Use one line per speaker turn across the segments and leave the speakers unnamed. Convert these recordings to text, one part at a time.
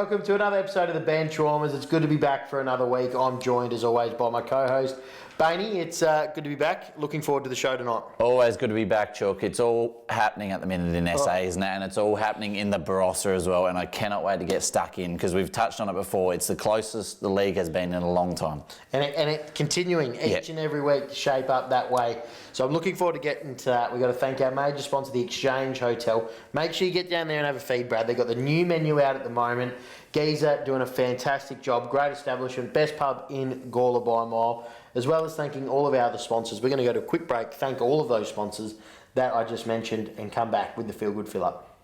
welcome to another episode of the Benchwarmers. It's good to be back for another week. I'm joined as always by my co-host, Bainey. It's good to be back. Looking forward to the show tonight.
Always good to be back, Chook. It's all happening at the minute in SA, isn't it? And it's all happening in the Barossa as well. And I cannot wait to get stuck in because we've touched on it before. It's the closest the league has been in a long time. And
it continuing each and every week to shape up that way. So I'm looking forward to getting to that. We've got to thank our major sponsor, the Exchange Hotel. Make sure you get down there and have a feed, Brad. They've got the new menu out at the moment. Geezer doing a fantastic job. Great establishment. Best pub in Gawler by a mile. As well as thanking all of our other sponsors. We're going to go to a quick break, thank all of those sponsors that I just mentioned, and come back with the Feel Good Fill Up.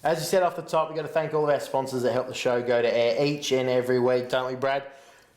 As you said off the top, we've got to thank all of our sponsors that help the show go to air each and every week, don't we, Brad?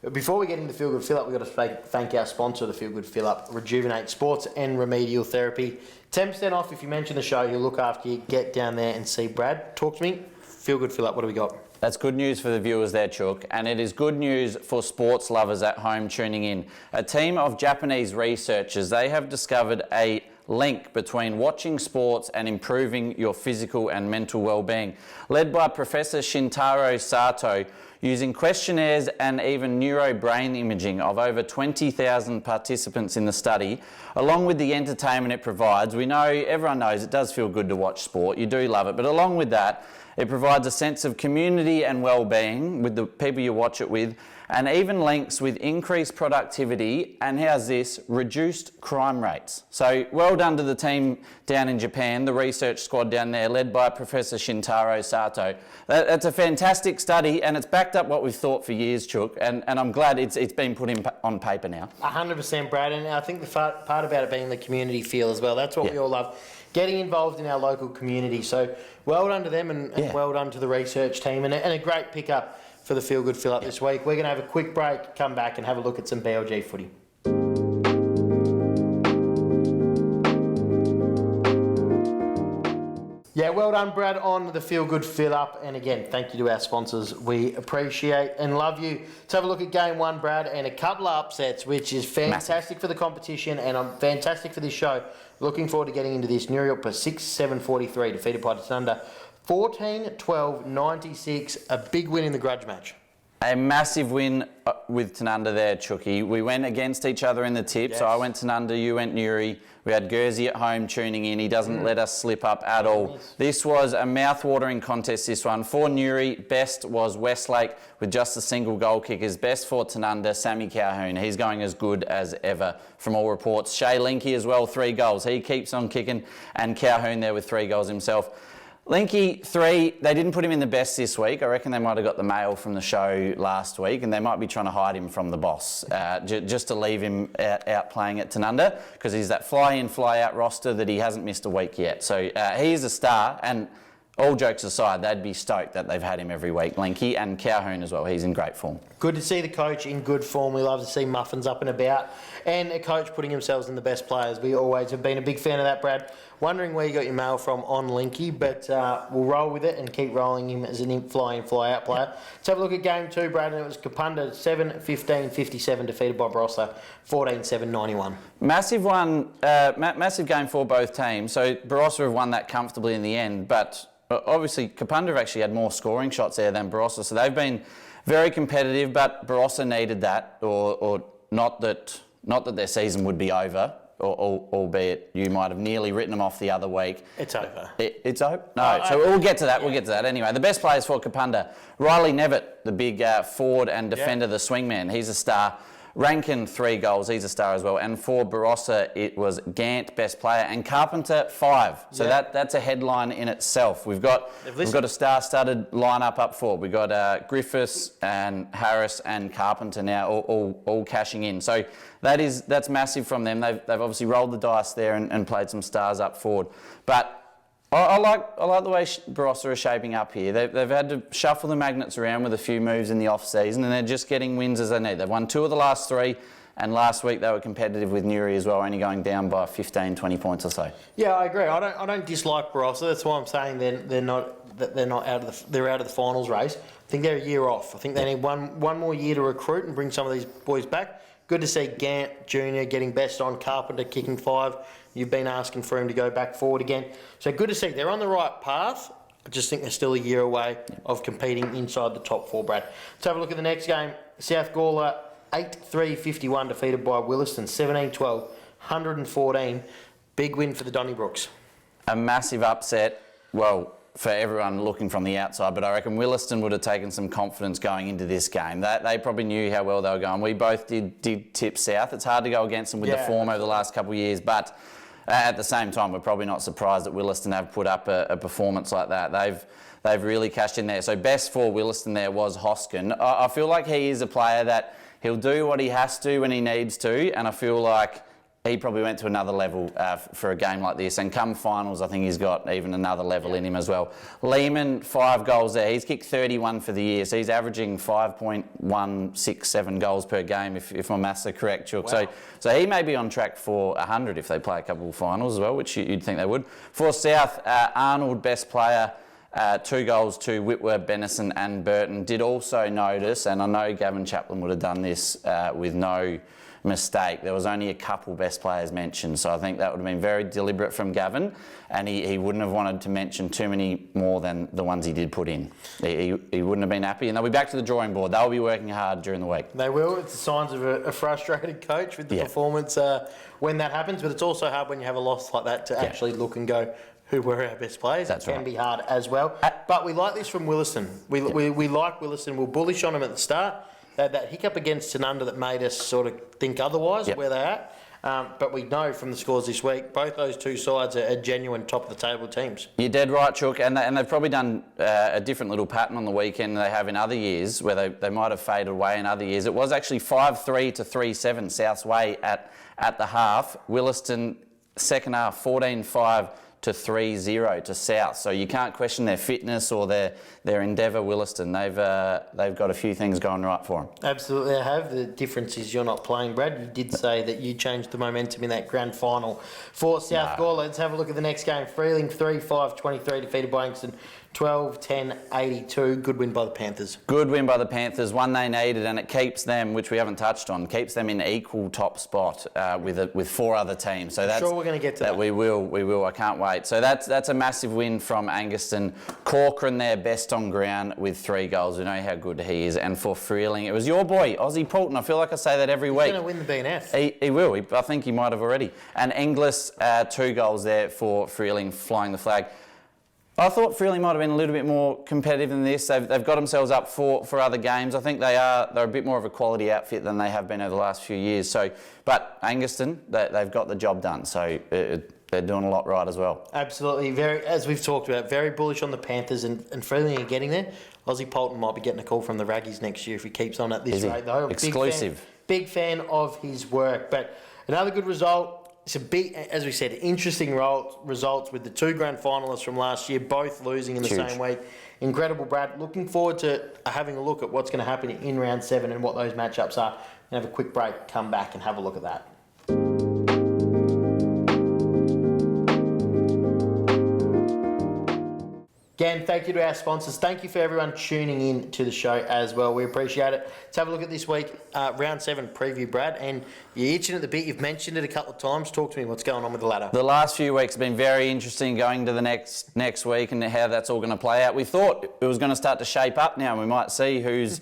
But before we get into the Feel Good Fill Up, we've got to thank our sponsor, the Feel Good Fill Up, Rejuvenate Sports and Remedial Therapy. 10% off if you mention the show. He'll look after you. Get down there and see Brad. Talk to me. Feel Good Fill Up. What do we got?
That's good news for the viewers there, Chook, and it is good news for sports lovers at home tuning in. A team of Japanese researchers, they have discovered a link between watching sports and improving your physical and mental well-being. Led by Professor Shintaro Sato, using questionnaires and even neurobrain imaging of over 20,000 participants in the study, along with the entertainment it provides. We know, everyone knows it does feel good to watch sport, you do love it, but along with that, it provides a sense of community and well-being with the people you watch it with, and even links with increased productivity and, how's this, reduced crime rates. So well done to the team down in Japan, the research squad down there, led by Professor Shintaro Sato. That's a fantastic study, and it's backed up what we've thought for years, Chook, and I'm glad it's been put on paper now.
100%, Brad, and I think the part about it being the community feel as well, that's what we all love. Getting involved in our local community. So well done to them and well done to the research team, and a great pickup for the Feel Good Fill Up this week. We're going to have a quick break, come back and have a look at some BLG footy. Yeah, well done, Brad, on the Feel Good Fill Up. And again, thank you to our sponsors. We appreciate and love you. Let's have a look at game one, Brad, and a couple of upsets, which is fantastic for the competition and fantastic for this show. Looking forward to getting into this. New York per 6-7-43, defeated by Tanunda 14-12-96, a big win in the grudge match.
A massive win with Tanunda there, Chookie. We went against each other in the tip, so I went Tanunda, you went Newry. We had Guernsey at home tuning in. He doesn't let us slip up at all. This was a mouth-watering contest, this one. For Newry, best was Westlake with just a single goal kickers. Best for Tanunda, Sammy Calhoun. He's going as good as ever from all reports. Shay Linky as well, 3 goals. He keeps on kicking, and Calhoun there with 3 goals himself. Linky, 3, they didn't put him in the best this week. I reckon they might have got the mail from the show last week, and they might be trying to hide him from the boss, just to leave him out playing at Tanunda, because he's that fly-in, fly-out roster that he hasn't missed a week yet. So he's a star, and all jokes aside, they'd be stoked that they've had him every week, Linky, and Calhoun as well. He's in great form.
Good to see the coach in good form. We love to see Muffins up and about, and a coach putting themselves in the best players. We always have been a big fan of that, Brad. Wondering where you got your mail from on Linky, but we'll roll with it and keep rolling him as an fly-in, fly-out player. Let's have a look at game 2, Brad, and it was Kapunda 7-15-57, defeated by Barossa 14-7-91.
Massive one, massive game for both teams. So Barossa have won that comfortably in the end, but obviously Kapunda have actually had more scoring shots there than Barossa, so they've been very competitive, but Barossa needed that, or not that their season would be over. Albeit you might have nearly written them off the other week.
It's over.
It's over? No, so we'll get to that. Yeah. We'll get to that anyway. The best players for Kapunda, Riley Nevitt, the big forward and defender, the swingman. He's a star. Rankin, 3 goals. He's a star as well. And for Barossa, it was Gant, best player, and Carpenter, 5. So that's a headline in itself. We've got a star-studded lineup up forward. We've got Griffiths and Harris and Carpenter now all cashing in. So that's massive from them. They've obviously rolled the dice there and played some stars up forward. But I like the way Barossa are shaping up here. They've had to shuffle the magnets around with a few moves in the off-season, and they're just getting wins as they need. They've won 2 of the last 3, and last week they were competitive with Newry as well, only going down by 15, 20 points or so. Yeah,
I agree. I don't dislike Barossa. That's why I'm saying they're out of the finals race. I think they're a year off. I think they need one more year to recruit and bring some of these boys back. Good to see Gant Jr. getting best on, Carpenter kicking 5. You've been asking for him to go back forward again. So good to see. They're on the right path. I just think they're still a year away of competing inside the top 4, Brad. Let's have a look at the next game. South Gawler 8-3-51 defeated by Williston 17-12, 114. Big win for the Donnybrooks.
A massive upset. Well, for everyone looking from the outside, but I reckon Williston would have taken some confidence going into this game. They probably knew how well they were going. We both did tip South. It's hard to go against them with the form over the last couple of years, but at the same time, we're probably not surprised that Williston have put up a performance like that. They've really cashed in there. So best for Williston there was Hoskin. I feel like he is a player that he'll do what he has to when he needs to, and I feel like he probably went to another level for a game like this. And come finals, I think he's got even another level in him as well. Lehman, 5 goals there. He's kicked 31 for the year, so he's averaging 5.167 goals per game, if my maths are correct, Chook. Wow. So he may be on track for 100 if they play a couple of finals as well, which you'd think they would. For South, Arnold, best player. 2 goals to Whitworth, Bennison and Burton. Did also notice, and I know Gavin Chaplin would have done this with no mistake, there was only a couple best players mentioned, so I think that would have been very deliberate from Gavin, and he wouldn't have wanted to mention too many more than the ones he did put in. He wouldn't have been happy, and they'll be back to the drawing board. They'll be working hard during the week. They will.
It's the signs of a frustrated coach with the performance when that happens, but it's also hard when you have a loss like that to actually look and go, who were our best players? It can be hard as well. But we like this from Williston. We like Williston. We're bullish on them at the start. They had that hiccup against Tanunda that made us sort of think otherwise where they're at. But we know from the scores this week, both those two sides are genuine top of the table teams. You're dead right, Chook, and they've probably done a different little pattern on the weekend than they have in other years, where they might have faded away in other years. It was actually 5-3 to 3-7 South's way at the half. Williston, second half, 14-5 to 3-0 to South. So you can't question their fitness or their endeavour, Williston. They've got a few things going right for them. Absolutely, they have. The difference is you're not playing, Brad. You did say that you changed the momentum in that grand final for South Gawler. Let's have a look at the next game. Freeling 3-5-23 defeated by Inkster 12-10-82. Good win by the Panthers. Good win by the Panthers. One they needed, and it keeps them, which we haven't touched on, keeps them in equal top spot with 4 other teams. So that's sure we're going to get to that. We will. I can't wait. So that's a massive win from Anguston. Corcoran there, best on ground with 3 goals. We know how good he is. And for Freeling, it was your boy, Ozzy Poulton. I feel like I say that every week. He's going to win the BNF. He will. I think he might have already. And Inglis, 2 goals there for Freeling, flying the flag. I thought Freeling might have been a little bit more competitive than this. They've got themselves up for other games. I think they're a bit more of a quality outfit than they have been over the last few years. But Anguston, they've got the job done. So they're doing a lot right as well. Absolutely. As we've talked about, very bullish on the Panthers and Freeling are getting there. Ozzy Poulton might be getting a call from the Raggies next year if he keeps on at this rate, though. Exclusive. Big fan of his work. But another good result. It's a big, as we said, interesting results with the 2 grand finalists from last year, both losing in the same week. Incredible, Brad. Looking forward to having a look at what's going to happen in round 7 and what those matchups are. And have a quick break, come back and have a look at that. Again, thank you to our sponsors. Thank you for everyone tuning in to the show as well. We appreciate it. Let's have a look at this week, round 7 preview, Brad. And you're itching at the bit. You've mentioned it a couple of times. Talk to me. What's going on with the ladder? The last few weeks have been very interesting going to the next week and how that's all going to play out. We thought it was going to start to shape up now, and we might see who's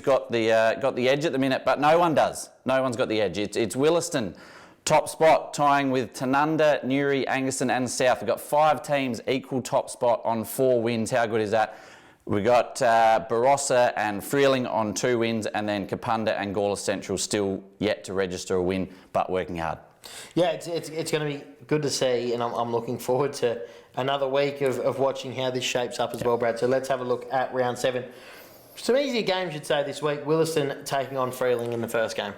got the edge at the minute, but no one does. No one's got the edge. It's Williston. Top spot, tying with Tanunda, Newry, Anguston and South. We've got 5 teams equal top spot on 4 wins. How good is that? We got Barossa and Freeling on 2 wins, and then Kapunda and Gawler Central still yet to register a win, but working hard. Yeah, it's going to be good to see, and I'm looking forward to another week of watching how this shapes up as well, Brad. So let's have a look at round 7. Some easier games, you'd say, this week. Williston taking on Freeling in the first game.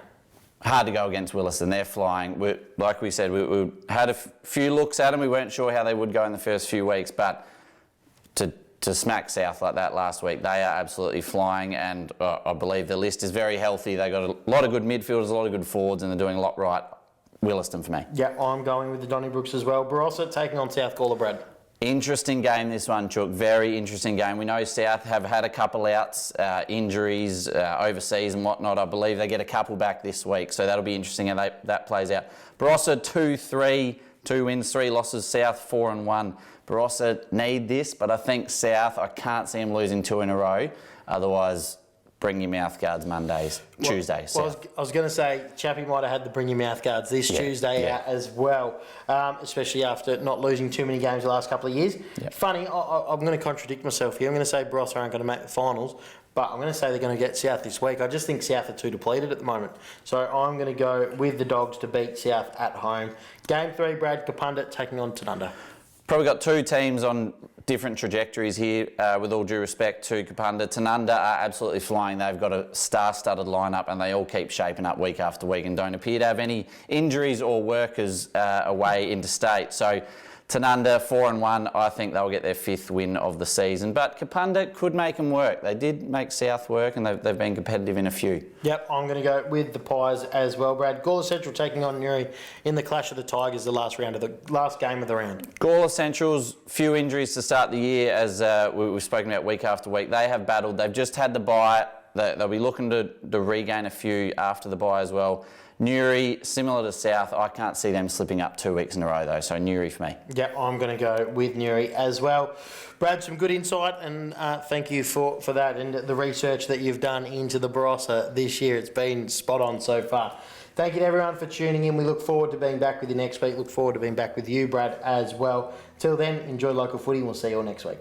Hard to go against Williston. They're flying. Like we said, we had a few looks at them. We weren't sure how they would go in the first few weeks, but to smack South like that last week, they are absolutely flying, and I believe the list is very healthy. They've got a lot of good midfielders, a lot of good forwards, and they're doing a lot right. Williston for me. Yeah, I'm going with the Donnybrooks as well. Barossa taking on South Gawler, Brad.
Interesting game, this one, Chook. Very interesting game. We know South have had a couple outs, injuries, overseas and whatnot. I believe they get a couple back this week, so that'll be interesting how that plays out. Barossa 2-3, 2 wins, 3 losses. South 4-1. Barossa need this, but I think South, I can't see them losing 2 in a row. Otherwise, bring your mouth guards Mondays, Tuesdays.
Well, I was going to say, Chappie might have had the bring your mouth guards this Tuesday out as well, especially after not losing too many games the last couple of years.
Yep.
Funny, I'm going to contradict myself here. I'm going to say Barossa aren't going to make the finals, but I'm going to say they're going to get South this week. I just think South are too depleted at the moment. So I'm going to go with the Dogs to beat South at home. Game 3, Brad, Kapunda taking on Tanunda.
Probably got 2 teams on different trajectories here, with all due respect to Kapunda. Tanunda are absolutely flying. They've got a star-studded lineup and they all keep shaping up week after week and don't appear to have any injuries or workers away interstate. So Tanunda 4-1, I think they'll get their 5th win of the season. But Kapunda could make them work. They did make South work and they've been competitive in a few.
Yep, I'm going to go with the Pies as well, Brad. Gawler Central taking on Newry in the clash of the Tigers, the last game of the round.
Gawler Central's few injuries to start the year, as we've spoken about week after week. They have battled. They've just had the bye. They'll be looking to regain a few after the bye as well. Newry, similar to South, I can't see them slipping up 2 weeks in a row though, so Newry for me.
Yeah, I'm going to go with Newry as well. Brad, some good insight and thank you for that and the research that you've done into the Barossa this year. It's been spot on so far. Thank you to everyone for tuning in. We look forward to being back with you next week. Look forward to being back with you, Brad, as well. Till then, enjoy local footy and we'll see you all next week.